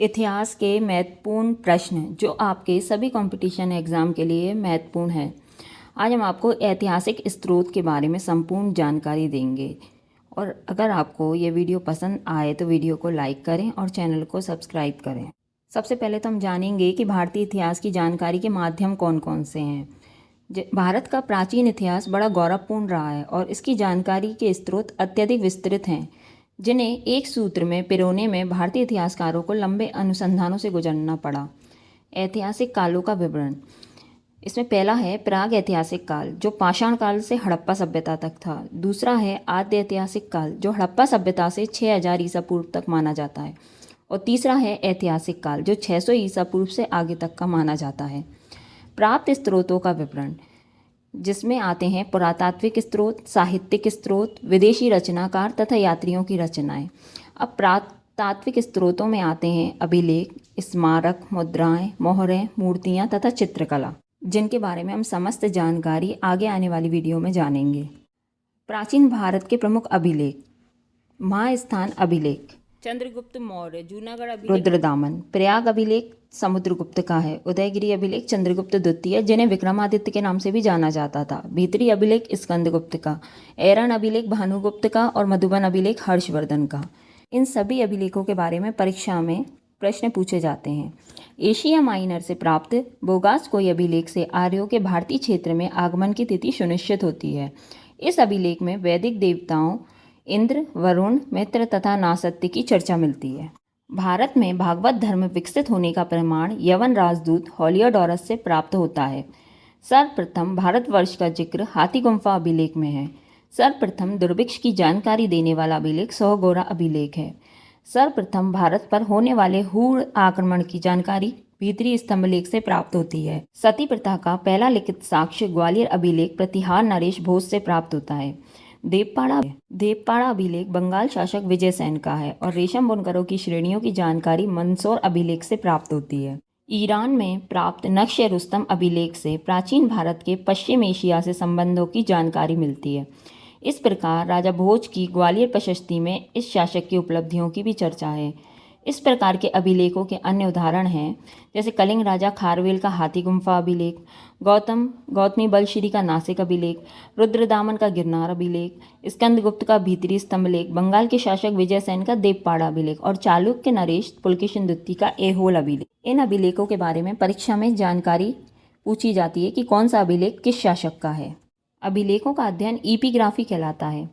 इतिहास के महत्वपूर्ण प्रश्न जो आपके सभी कंपटीशन एग्ज़ाम के लिए महत्वपूर्ण है। आज हम आपको ऐतिहासिक स्रोत के बारे में संपूर्ण जानकारी देंगे और अगर आपको ये वीडियो पसंद आए तो वीडियो को लाइक करें और चैनल को सब्सक्राइब करें। सबसे पहले तो हम जानेंगे कि भारतीय इतिहास की जानकारी के माध्यम कौन कौन से हैं। भारत का प्राचीन इतिहास बड़ा गौरवपूर्ण रहा है और इसकी जानकारी के स्रोत अत्यधिक विस्तृत हैं, जिन्हें एक सूत्र में पिरोने में भारतीय इतिहासकारों को लंबे अनुसंधानों से गुजरना पड़ा। ऐतिहासिक कालों का विवरण। इसमें पहला है प्राग ऐतिहासिक काल, जो पाषाण काल से हड़प्पा सभ्यता तक था। दूसरा है आद्य ऐतिहासिक काल, जो हड़प्पा सभ्यता से 6000 ईसा पूर्व तक माना जाता है। और तीसरा है ऐतिहासिक काल, जो 600 ईसा पूर्व से आगे तक का माना जाता है। प्राप्त स्रोतों का विवरण, जिसमें आते हैं पुरातात्विक स्रोत, साहित्यिक स्रोत, विदेशी रचनाकार तथा यात्रियों की रचनाएं। अब पुरातात्विक स्रोतों में आते हैं अभिलेख, स्मारक, मुद्राएं, मोहरें, मूर्तियां तथा चित्रकला, जिनके बारे में हम समस्त जानकारी आगे आने वाली वीडियो में जानेंगे। प्राचीन भारत के प्रमुख अभिलेख। महास्थान अभिलेख चंद्रगुप्त मौर्य, जूनागढ़ अभिलेख रुद्रदामन। प्रयाग अभिलेख समुद्रगुप्त का है। उदयगिरी अभिलेख चंद्रगुप्त द्वितीय, जिन्हें विक्रमादित्य के नाम से भी जाना जाता था। भीतरी अभिलेख स्कंदगुप्त का। ऐरन अभिलेख भानुगुप्त का और मधुबन अभिलेख हर्षवर्धन का। इन सभी अभिलेखों के बारे में परीक्षा में प्रश्न पूछे जाते हैं। एशिया माइनर से प्राप्त बोगासकोई अभिलेख से आर्यों के भारतीय क्षेत्र में आगमन की तिथि सुनिश्चित होती है। इस अभिलेख में वैदिक देवताओं इंद्र, वरुण, मित्र तथा नासत्य की चर्चा मिलती है। भारत में भागवत धर्म विकसित होने का प्रमाण यवन राजदूत हेलियोडोरस से प्राप्त होता है। सर्वप्रथम भारतवर्ष का जिक्र हाथी गुम्फा अभिलेख में है। सर्वप्रथम दुर्भिक्ष की जानकारी देने वाला अभिलेख सौगोरा अभिलेख है। सर्वप्रथम भारत पर होने वाले हूण आक्रमण की जानकारी भीतरी स्तंभलेख से प्राप्त होती है। सती प्रथा का पहला लिखित साक्ष्य ग्वालियर अभिलेख प्रतिहार नरेश भोज से प्राप्त होता है। देवपाड़ा अभिलेख बंगाल शासक विजयसेन का है और रेशम बुनकरों की श्रेणियों की जानकारी मंदसौर अभिलेख से प्राप्त होती है। ईरान में प्राप्त नक्श रुस्तम अभिलेख से प्राचीन भारत के पश्चिम एशिया से संबंधों की जानकारी मिलती है। इस प्रकार राजा भोज की ग्वालियर प्रशस्ति में इस शासक की उपलब्धियों की भी चर्चा है। इस प्रकार के अभिलेखों के अन्य उदाहरण हैं, जैसे कलिंग राजा खारवेल का हाथी गुम्फा अभिलेख, गौतमी बलश्री का नासिक अभिलेख, रुद्रदामन का गिरनार अभिलेख, स्कंदगुप्त का भीतरी स्तंभलेख, बंगाल के शासक विजयसेन का देवपाड़ा अभिलेख और चालुक्य नरेश पुलकेशिन द्वितीय का ऐहोल अभिलेख। इन अभिलेखों के बारे में परीक्षा में जानकारी पूछी जाती है कि कौन सा अभिलेख किस शासक का है। अभिलेखों का अध्ययन ईपिग्राफी कहलाता है।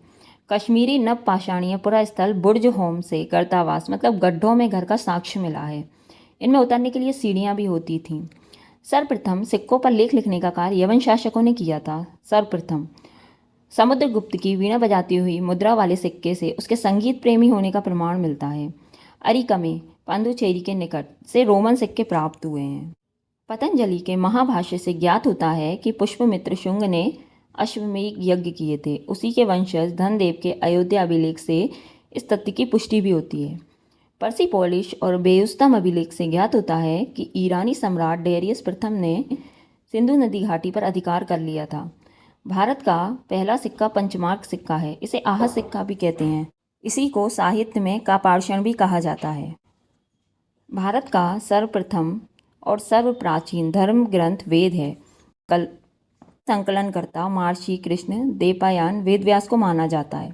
कश्मीरी नवपाषाणीय पुरास्थल बुर्ज होम से गर्तावास मतलब गड्ढों में घर का साक्ष्य मिला है। इनमें उतरने के लिए सीढ़ियां भी होती थीं। सर्वप्रथम सिक्कों पर लेख लिखने का कार्य यवन शासकों ने किया था। सर्वप्रथम समुद्रगुप्त की वीणा बजाती हुई मुद्रा वाले सिक्के से उसके संगीत प्रेमी होने का प्रमाण मिलता है। अरिकमे पांडुचेरी के निकट से रोमन सिक्के प्राप्त हुए हैं। पतंजलि के महाभाष्य से ज्ञात होता है कि पुष्पमित्र शुंग ने अश्वमेध यज्ञ किए थे। उसी के वंशज धनदेव के अयोध्या अभिलेख से इस तथ्य की पुष्टि भी होती है। पर्सिपोलिश और बेयुस्तम अभिलेख से ज्ञात होता है कि ईरानी सम्राट डेरियस प्रथम ने सिंधु नदी घाटी पर अधिकार कर लिया था। भारत का पहला सिक्का पंचमार्क सिक्का है। इसे आहत सिक्का भी कहते हैं। इसी को साहित्य में कापाषाण भी कहा जाता है। भारत का सर्वप्रथम और सर्वप्राचीन धर्म ग्रंथ वेद है। संकलनकर्ता महर्षि कृष्ण देवपायन वेदव्यास को माना जाता है।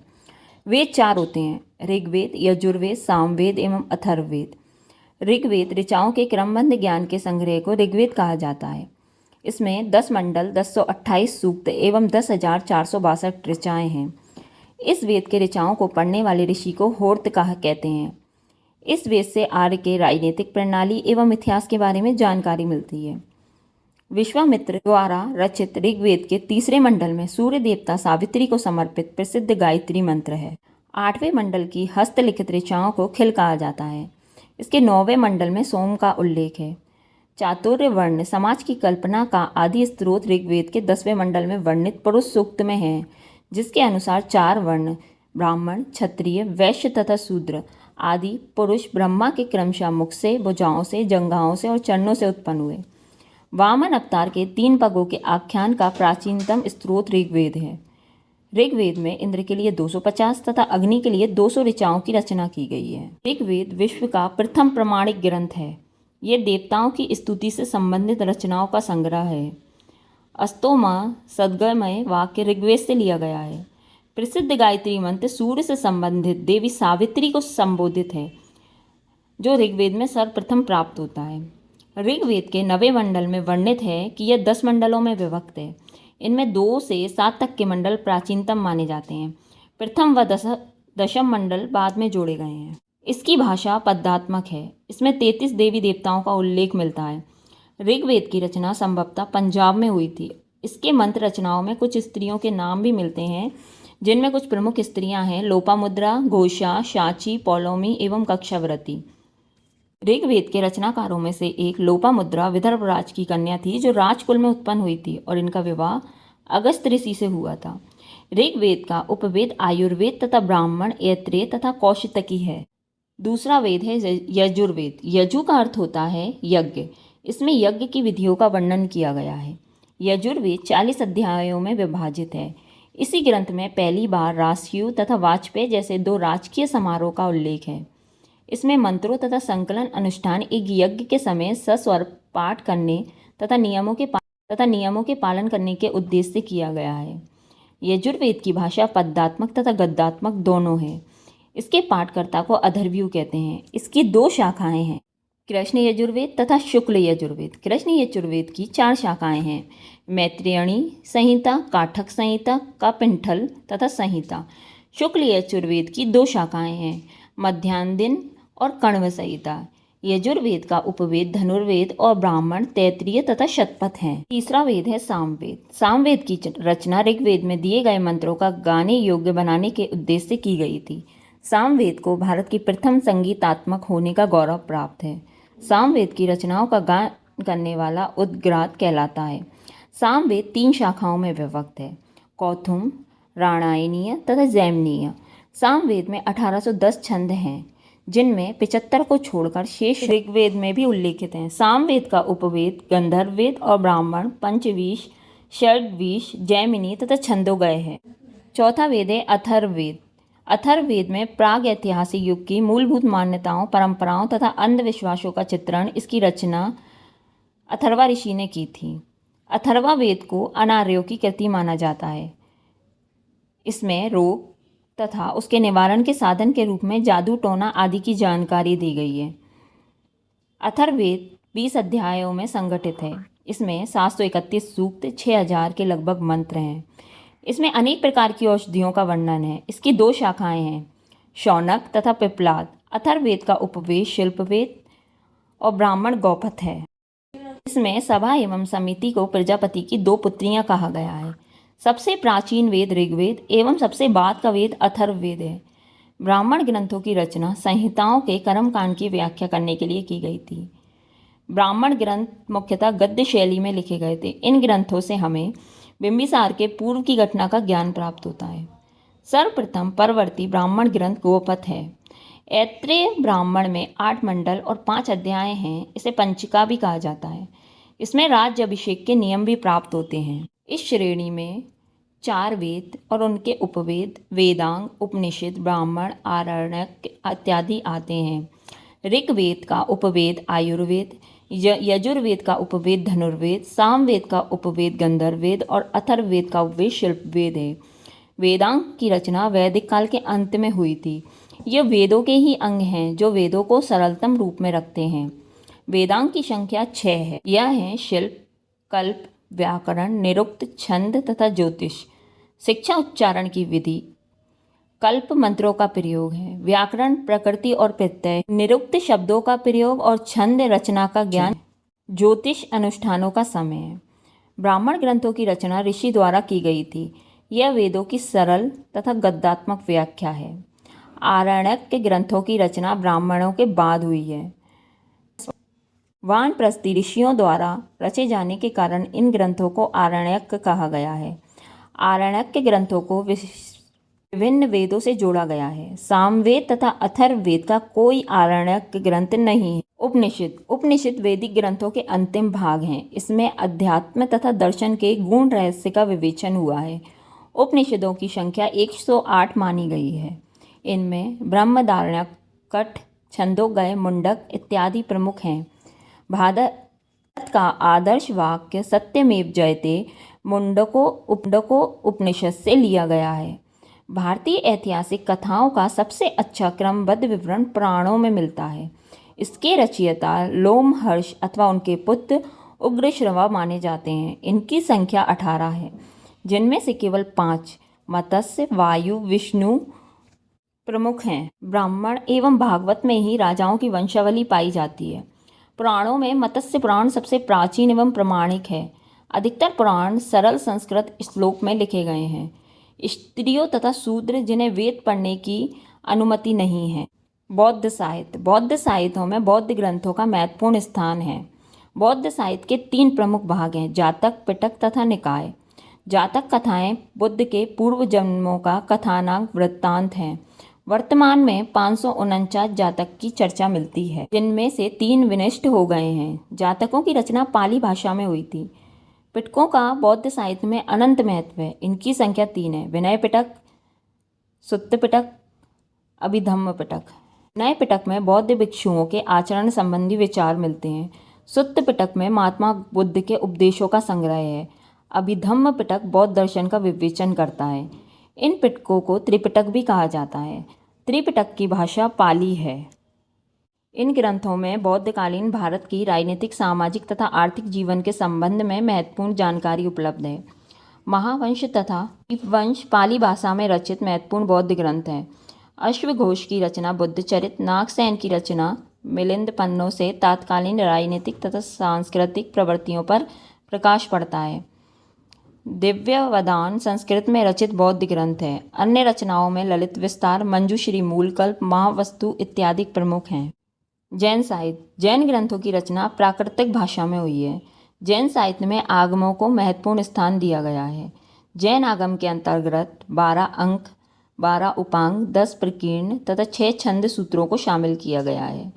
वेद 4 होते हैं: ऋग्वेद, यजुर्वेद, सामवेद एवं अथर्ववेद। ऋग्वेद ऋचाओं के क्रमबद्ध ज्ञान के संग्रह को ऋग्वेद कहा जाता है। इसमें 10 मंडल, 1028 सूक्त एवं 10,462 ऋचाएँ हैं। इस वेद के ऋचाओं को पढ़ने वाले ऋषि को होर्त कहते हैं। इस वेद से आर्य के राजनीतिक प्रणाली एवं इतिहास के बारे में जानकारी मिलती है। विश्वामित्र द्वारा रचित ऋग्वेद के 3रे मंडल में सूर्य देवता सावित्री को समर्पित प्रसिद्ध गायत्री मंत्र है। 8वें मंडल की हस्तलिखित ऋचाओं को खिल कहा जाता है। इसके 9वें मंडल में सोम का उल्लेख है। चातुर्य वर्ण समाज की कल्पना का आदि स्रोत ऋग्वेद के 10वें मंडल में वर्णित पुरुष सूक्त में है, जिसके अनुसार 4 वर्ण ब्राह्मण, क्षत्रिय, वैश्य तथा शूद्र आदि पुरुष ब्रह्मा के क्रमशः मुख से, भुजाओं से, जंघाओं से और चरणों से उत्पन्न हुए। वामन अवतार के 3 पगों के आख्यान का प्राचीनतम स्रोत ऋग्वेद है। ऋग्वेद में इंद्र के लिए 250 तथा अग्नि के लिए 200 ऋचाओं की रचना की गई है। ऋग्वेद विश्व का प्रथम प्रमाणिक ग्रंथ है। ये देवताओं की स्तुति से संबंधित रचनाओं का संग्रह है। अस्तोमा सद्गमय वाक्य ऋग्वेद से लिया गया है। प्रसिद्ध गायत्री मंत्र सूर्य से संबंधित देवी सावित्री को संबोधित है, जो ऋग्वेद में सर्वप्रथम प्राप्त होता है। ऋग्वेद के 9वें मंडल में वर्णित है कि यह 10 मंडलों में विभक्त है। इनमें 2 से 7 तक के मंडल प्राचीनतम माने जाते हैं। प्रथम व दशम मंडल बाद में जोड़े गए हैं। इसकी भाषा पद्यात्मक है। इसमें 33 देवी देवताओं का उल्लेख मिलता है। ऋग्वेद की रचना संभवतः पंजाब में हुई थी। इसके मंत्र रचनाओं में कुछ स्त्रियों के नाम भी मिलते हैं, जिनमें कुछ प्रमुख स्त्रियां हैं लोपामुद्रा, घोषा, शाची, पौलोमी एवं कक्षावृति। ऋग्वेद के रचनाकारों में से एक लोपामुद्रा विदर्भ राज की कन्या थी, जो राजकुल में उत्पन्न हुई थी और इनका विवाह अगस्त ऋषि से हुआ था। ऋग्वेद का उपवेद आयुर्वेद तथा ब्राह्मण, ऐत्रेय तथा कौशितकी है। दूसरा वेद है यजुर्वेद। यजु का अर्थ होता है यज्ञ। इसमें यज्ञ की विधियों का वर्णन किया गया है। यजुर्वेद 40 अध्यायों में विभाजित है। इसी ग्रंथ में पहली बार रासयु तथा वाजपेय जैसे 2 राजकीय समारोह का उल्लेख है। इसमें मंत्रों तथा संकलन अनुष्ठान एक यज्ञ के समय सस्वर पाठ करने तथा नियमों के पालन करने के उद्देश्य से किया गया है। यजुर्वेद की भाषा पद्यात्मक तथा गद्यात्मक दोनों है। इसके पाठकर्ता को अथर्वयु कहते हैं। इसकी 2 शाखाएं हैं, कृष्ण यजुर्वेद तथा शुक्ल यजुर्वेद। कृष्ण यजुर्वेद की 4 शाखाएं हैं, मैत्रेयणी संहिता, काठक संहिता, कापिंठल तथा संहिता। शुक्ल यजुर्वेद की 2 शाखाएं हैं, मध्यान्ह और कण्व संहिता। यजुर्वेद का उपवेद धनुर्वेद और ब्राह्मण, तैत्तिरीय तथा शतपथ हैं। तीसरा वेद है सामवेद। सामवेद की रचना ऋग्वेद में दिए गए मंत्रों का गाने योग्य बनाने के उद्देश्य से की गई थी। सामवेद को भारत की प्रथम संगीतात्मक होने का गौरव प्राप्त है। सामवेद की रचनाओं का गान करने वाला उद्गात कहलाता है। सामवेद 3 शाखाओं में विभक्त है, कौथुम, राणायनीय तथा जैमिनीय। सामवेद में 1810 छंद हैं, जिनमें 75 को छोड़कर शेष ऋग्वेद में भी उल्लेखित हैं। सामवेद का उपवेद गंधर्ववेद और ब्राह्मण, पंचवीश, षड्वीश, जैमिनी तथा छंदोगय है। चौथा वेद है अथर्ववेद। अथर्ववेद में प्राग ऐतिहासिक युग की मूलभूत मान्यताओं, परंपराओं तथा अंधविश्वासों का चित्रण इसकी रचना अथर्वा ऋषि ने की थी। अथर्वा वेद को अनार्यों की कृति माना जाता है। इसमें रोग तथा उसके निवारण के साधन के रूप में जादू टोना आदि की जानकारी दी गई है। अथर्ववेद 20 अध्यायों में संगठित है। इसमें 731 सूक्त, 6000 के लगभग मंत्र हैं। इसमें अनेक प्रकार की औषधियों का वर्णन है। इसकी 2 शाखाएं हैं, शौनक तथा पिप्लाद। अथर्ववेद का उपवेद शिल्पवेद और ब्राह्मण गौपथ है। इसमें सभा एवं समिति को प्रजापति की 2 पुत्रियां कहा गया है। सबसे प्राचीन वेद ऋग्वेद एवं सबसे बाद का वेद अथर्ववेद है। ब्राह्मण ग्रंथों की रचना संहिताओं के कर्मकांड की व्याख्या करने के लिए की गई थी। ब्राह्मण ग्रंथ मुख्यतः गद्य शैली में लिखे गए थे। इन ग्रंथों से हमें बिंबिसार के पूर्व की घटना का ज्ञान प्राप्त होता है। सर्वप्रथम परवर्ती ब्राह्मण ग्रंथ गोपथ है। ऐत्रेय ब्राह्मण में 8 मंडल और 5 अध्याय हैं। इसे पंचिका भी कहा जाता है। इसमें राज्य अभिषेक के नियम भी प्राप्त होते हैं। इस श्रेणी में 4 वेद और उनके उपवेद, वेदांग, उपनिषद, ब्राह्मण, आरण्यक इत्यादि आते हैं। ऋग्वेद का उपवेद आयुर्वेद, यजुर्वेद का उपवेद धनुर्वेद, सामवेद का उपवेद गंधर्ववेद और अथर्ववेद का उपवेद शिल्पवेद है। वेदांग की रचना वैदिक काल के अंत में हुई थी। ये वेदों के ही अंग हैं, जो वेदों को सरलतम रूप में रखते हैं। वेदांग की संख्या 6 है। यह है शिल्प, कल्प, व्याकरण, निरुक्त, छंद तथा ज्योतिष। शिक्षा उच्चारण की विधि, कल्प मंत्रों का प्रयोग है, व्याकरण प्रकृति और प्रत्यय, निरुक्त शब्दों का प्रयोग और छंद रचना का ज्ञान, ज्योतिष अनुष्ठानों का समय है। ब्राह्मण ग्रंथों की रचना ऋषि द्वारा की गई थी। यह वेदों की सरल तथा गद्यात्मक व्याख्या है। आरण्यक के ग्रंथों की रचना ब्राह्मणों के बाद हुई है। वानप्रस्थी ऋषियों द्वारा रचे जाने के कारण इन ग्रंथों को आरण्यक कहा गया है। आरण्यक के ग्रंथों को विभिन्न वेदों से जोड़ा गया है। सामवेद तथा अथर्ववेद का कोई आरण्यक ग्रंथ नहीं है। उपनिषद वैदिक ग्रंथों के अंतिम भाग हैं। इसमें अध्यात्म तथा दर्शन के गूढ़ रहस्य का विवेचन हुआ है। उपनिषदों की संख्या 108 मानी गई है। इनमें ब्रह्मदारण्यक, छंदोगय, मुंडक इत्यादि प्रमुख हैं। भारत का आदर्श वाक्य सत्यमेव जयते मुंडको उपनिषद से लिया गया है। भारतीय ऐतिहासिक कथाओं का सबसे अच्छा क्रमबद्ध विवरण पुराणों में मिलता है। इसके रचयिता लोमहर्ष अथवा उनके पुत्र उग्रश्रवा माने जाते हैं। इनकी संख्या 18 है, जिनमें से केवल 5 मत्स्य, वायु, विष्णु प्रमुख हैं। ब्राह्मण एवं भागवत में ही राजाओं की वंशावली पाई जाती है। पुराणों में मत्स्य पुराण सबसे प्राचीन एवं प्रमाणिक है। अधिकतर पुराण सरल संस्कृत श्लोक में लिखे गए हैं। स्त्रियों तथा शूद्र जिन्हें वेद पढ़ने की अनुमति नहीं है। बौद्ध साहित्यों में बौद्ध ग्रंथों का महत्वपूर्ण स्थान है। बौद्ध साहित्य के 3 प्रमुख भाग हैं, जातक, पिटक तथा निकाय। जातक कथाएं बुद्ध के पूर्व जन्मों का कथानक वृत्तांत हैं। वर्तमान में 549 जातक की चर्चा मिलती है, जिनमें से 3 विनष्ट हो गए हैं। जातकों की रचना पाली भाषा में हुई थी। पिटकों का बौद्ध साहित्य में अनंत महत्व है। इनकी संख्या 3 है, विनय पिटक, सुत्त पिटक, अभिधम्म पिटक। विनय पिटक में बौद्ध भिक्षुओं के आचरण संबंधी विचार मिलते हैं। सुत्त पिटक में महात्मा बुद्ध के उपदेशों का संग्रह है। अभिधम्म पिटक बौद्ध दर्शन का विवेचन करता है। इन पिटकों को त्रिपिटक भी कहा जाता है। त्रिपिटक की भाषा पाली है। इन ग्रंथों में बौद्धकालीन भारत की राजनीतिक, सामाजिक तथा आर्थिक जीवन के संबंध में महत्वपूर्ण जानकारी उपलब्ध है। महावंश तथा दीपवंश पाली भाषा में रचित महत्वपूर्ण बौद्ध ग्रंथ हैं। अश्वघोष की रचना बुद्धचरित, नागसेन की रचना मिलिंद पन्नों से तत्कालीन राजनीतिक तथा सांस्कृतिक प्रवृत्तियों पर प्रकाश पड़ता है। दिव्यवदान संस्कृत में रचित बौद्ध ग्रंथ है। अन्य रचनाओं में ललित विस्तार, मंजूश्री, मूलकल्प, महावस्तु इत्यादि प्रमुख हैं। जैन साहित्य। जैन ग्रंथों की रचना प्राकृतिक भाषा में हुई है। जैन साहित्य में आगमों को महत्वपूर्ण स्थान दिया गया है। जैन आगम के अंतर्गत 12 अंक, 12 उपांग, 10 प्रकीर्ण तथा 6 छंद सूत्रों को शामिल किया गया है।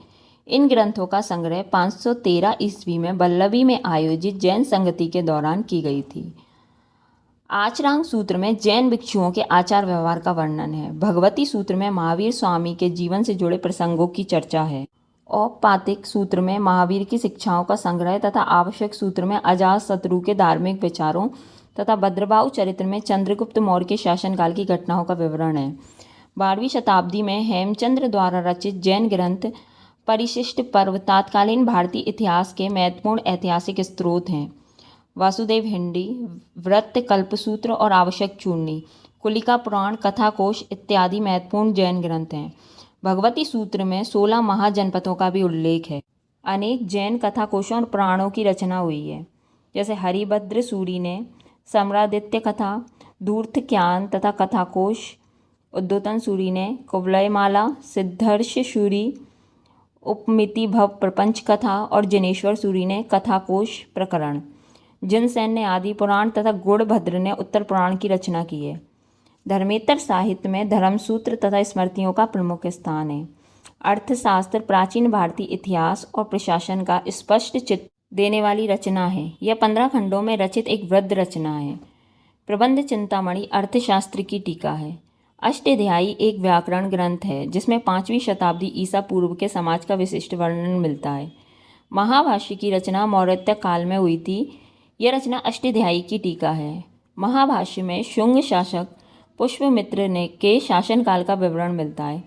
इन ग्रंथों का संग्रह 513 ईस्वी में वल्लभी में आयोजित जैन संगति के दौरान की गई थी। आचरांग सूत्र में जैन भिक्षुओं के आचार व्यवहार का वर्णन है। भगवती सूत्र में महावीर स्वामी के जीवन से जुड़े प्रसंगों की चर्चा है। औपपातिक सूत्र में महावीर की शिक्षाओं का संग्रह तथा आवश्यक सूत्र में अजातशत्रु के धार्मिक विचारों तथा भद्रबाहु चरित्र में चंद्रगुप्त मौर्य के शासनकाल की घटनाओं का विवरण है। 12वीं शताब्दी में हेमचंद्र द्वारा रचित जैन ग्रंथ परिशिष्ट पर्व तत्कालीन भारतीय इतिहास के महत्वपूर्ण ऐतिहासिक स्रोत हैं। वासुदेव हिंडी, व्रत कल्पसूत्र और आवश्यक चूर्णी, कुलिका पुराण, कथाकोश इत्यादि महत्वपूर्ण जैन ग्रंथ हैं। भगवती सूत्र में 16 महाजनपदों का भी उल्लेख है। अनेक जैन कथाकोशों और पुराणों की रचना हुई है, जैसे हरिभद्र सूरी ने सम्रादित्य कथा, धूर्तख्यान तथा कथाकोश, उद्योतन सूरी ने कुवलयमाला, सिद्धर्ष सूरी उपमिति भव प्रपंच कथा और जिनेश्वर सूरी ने कथाकोश प्रकरण, जिनसेन ने आदि पुराण तथा गुणभद्र ने उत्तर पुराण की रचना की है। धर्मेतर साहित्य में धर्मसूत्र तथा स्मृतियों का प्रमुख स्थान है। अर्थशास्त्र प्राचीन भारतीय इतिहास और प्रशासन का स्पष्ट चित्र देने वाली रचना है। यह 15 खंडों में रचित एक वृद्ध रचना है। प्रबंध चिंतामणि अर्थशास्त्र की टीका है। अष्टाध्यायी एक व्याकरण ग्रंथ है, जिसमें 5वीं शताब्दी ईसा पूर्व के समाज का विशिष्ट वर्णन मिलता है। महाभाष्य की रचना मौर्य काल में हुई थी। यह रचना अष्टाध्यायी की टीका है। महाभाष्य में शुंग शासक पुष्यमित्र ने के शासनकाल का विवरण मिलता है।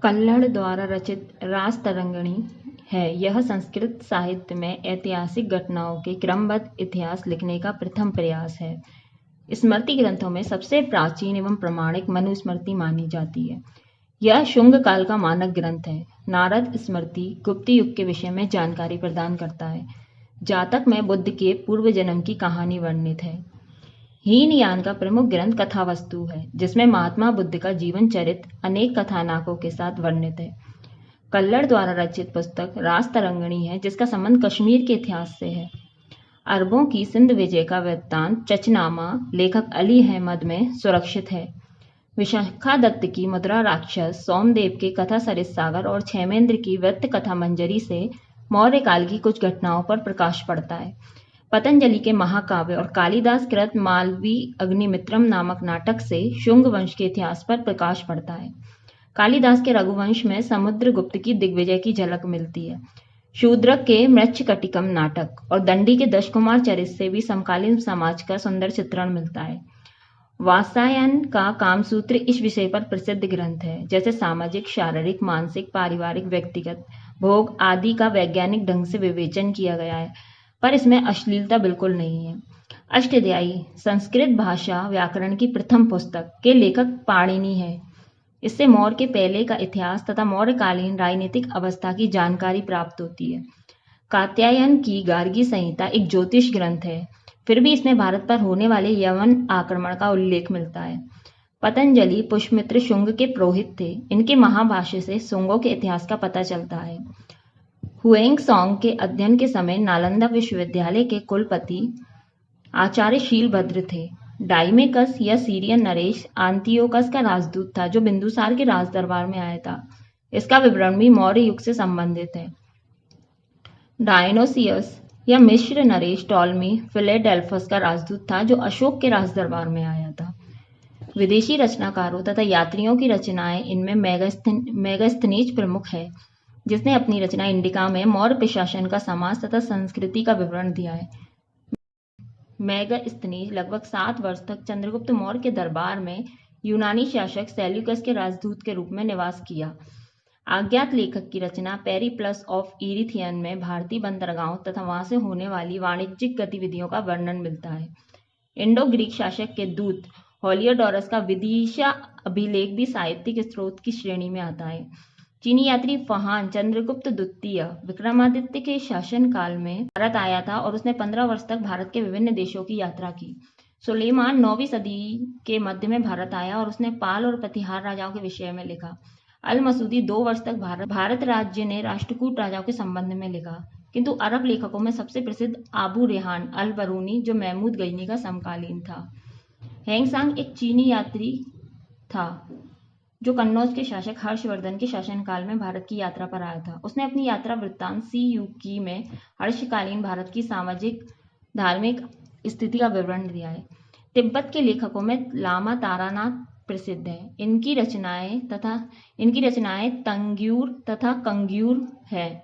कल्हड़ द्वारा रचित रासतरंगिणी है। यह संस्कृत साहित्य में ऐतिहासिक घटनाओं के क्रमबद्ध इतिहास लिखने का प्रथम प्रयास है। स्मृति ग्रंथों में सबसे प्राचीन एवं प्रमाणिक मनुस्मृति मानी जाती है। यह शुंग काल का मानक ग्रंथ है। नारद स्मृति गुप्त युग के विषय में जानकारी प्रदान करता है। जातक में बुद्ध के पूर्व जन्म की कहानी वर्णित है। हीनयान का प्रमुख ग्रंथ कथावस्तु है, जिसमें महात्मा बुद्ध का जीवन चरित्र अनेक कथानकों के साथ वर्णित है। कल्लड़ द्वारा रचित पुस्तक रासतरंगिणी है, जिसका संबंध कश्मीर के इतिहास से है। अरबों की सिंध विजय का वृत्तांत चचनामा लेखक अली अहमद में सुरक्षित है। विशाखादत्त की मुद्रा राक्षस, सोमदेव के कथा सरित सागर और क्षेमेंद्र की वृत्त कथा मंजरी से मौर्य काल की कुछ घटनाओं पर प्रकाश पड़ता है। पतंजलि के महाकाव्य और कालिदास कृत मालवी अग्निमित्रम नामक नाटक से शुंग वंश के इतिहास पर प्रकाश पड़ता है। कालिदास के रघुवंश में समुद्रगुप्त की दिग्विजय की झलक मिलती है। शूद्रक के मृच्छकटिकम नाटक और दंडी के दशकुमार चरित्र से भी समकालीन समाज का सुंदर चित्रण मिलता है। वात्सायन का कामसूत्र इस विषय पर प्रसिद्ध ग्रंथ है, जैसे सामाजिक, शारीरिक, मानसिक, पारिवारिक, व्यक्तिगत भोग आदि का वैज्ञानिक ढंग से विवेचन किया गया है, पर इसमें अश्लीलता बिल्कुल नहीं है। अष्टध्यायी संस्कृत भाषा व्याकरण की प्रथम पुस्तक के लेखक पाणिनि है। इससे मौर्य के पहले का इतिहास तथा मौर्यकालीन राजनीतिक अवस्था की जानकारी प्राप्त होती है। कात्यायन की गार्गी संहिता एक ज्योतिष ग्रंथ है, फिर भी इसमें भारत पर होने वाले यवन आक्रमण का उल्लेख मिलता है। पतंजलि पुष्यमित्र शुंग के पुरोहित थे। इनके महाभाष्य से शुंगों के इतिहास का पता चलता है। हुएंग सॉन्ग के अध्ययन के समय नालंदा विश्वविद्यालय के कुलपति आचार्य शीलभद्र थे। डाइमेकस या सीरियन नरेश आंतियोकस का राजदूत था, जो बिंदुसार के राजदरबार में आया था। इसका विवरण भी मौर्य युग से संबंधित है। डायनोसियस या मिस्र नरेश टॉलमी फिलेडेल्फस का राजदूत था, जो अशोक के राजदरबार में आया था। विदेशी रचनाकारों तथा यात्रियों की रचनाएं, इनमें मेगास्थनीज प्रमुख है, जिसने अपनी रचना इंडिका में मौर्य प्रशासन का समाज तथा संस्कृति का विवरण दिया है। मेगास्थनीज लगभग 7 वर्ष तक चंद्रगुप्त मौर्य के दरबार में यूनानी शासक सेल्यूकस के राजदूत के रूप में निवास किया। अज्ञात लेखक की रचना पेरिप्लस ऑफ इरिथियन में भारतीय बंदरगाहों तथा वहां से होने वाली वाणिज्यिक गतिविधियों का वर्णन मिलता है। इंडो ग्रीक शासक के दूत होलियोडोरस का विदिशा अभिलेख भी साहित्यिक स्रोत की श्रेणी में आता है। चीनी यात्री फहान चंद्रगुप्त द्वितीय विक्रमादित्य के शासनकाल में भारत आया था और उसने 15 वर्ष तक भारत के विभिन्न देशों की यात्रा की। सुलेमान 9वीं सदी के मध्य में भारत आया और उसने पाल और प्रतिहार राजाओं के विषय में लिखा। अल मसूदी 2 वर्ष तक भारत राज्य ने राष्ट्रकूट राजाओं के संबंध में लिखा, किंतु अरब लेखकों में सबसे प्रसिद्ध आबू रेहान अल बरूनी, जो महमूद गजनी का समकालीन था। हैंगसांग एक चीनी यात्री था, जो कन्नौज के शासक हर्षवर्धन के शासनकाल में भारत की यात्रा पर आया था। उसने अपनी यात्रा वृत्तांत सी यू की में हर्षकालीन भारत की सामाजिक धार्मिक स्थिति का विवरण दिया है। तिब्बत के लेखकों में लामा तारानाथ प्रसिद्ध है। इनकी रचनाएं तंग्यूर तथा कंग्यूर है,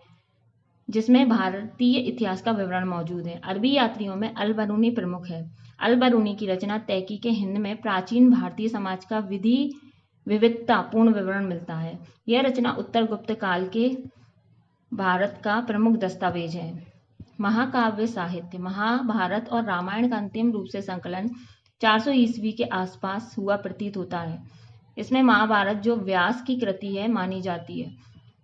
जिसमें भारतीय इतिहास का विवरण मौजूद है। अरबी यात्रियों में अल बरूनी प्रमुख है। अल बरूनी की रचना तहकीक हिंद में प्राचीन भारतीय समाज का विविधता पूर्ण विवरण मिलता है। यह रचना उत्तर गुप्त काल के भारत का प्रमुख दस्तावेज है। महाकाव्य साहित्य महाभारत और रामायण का अंतिम रूप से संकलन 400 ईस्वी के आसपास हुआ प्रतीत होता है। इसमें महाभारत, जो व्यास की कृति है, मानी जाती है,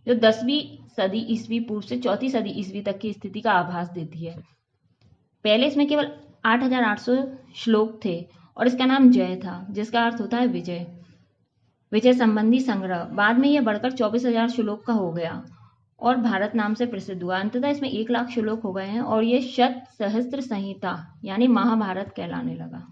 जो 10वीं सदी ईस्वी पूर्व से 4वीं सदी ईस्वी तक की स्थिति का आभास देती है। पहले इसमें केवल 8800 श्लोक थे और इसका नाम जय था, जिसका अर्थ होता है विजय, विजय संबंधी संग्रह। बाद में यह बढ़कर 24,000 श्लोक का हो गया और भारत नाम से प्रसिद्ध हुआ। अंततः इसमें 1 लाख श्लोक हो गए हैं और यह शत सहस्त्र संहिता यानी महाभारत कहलाने लगा।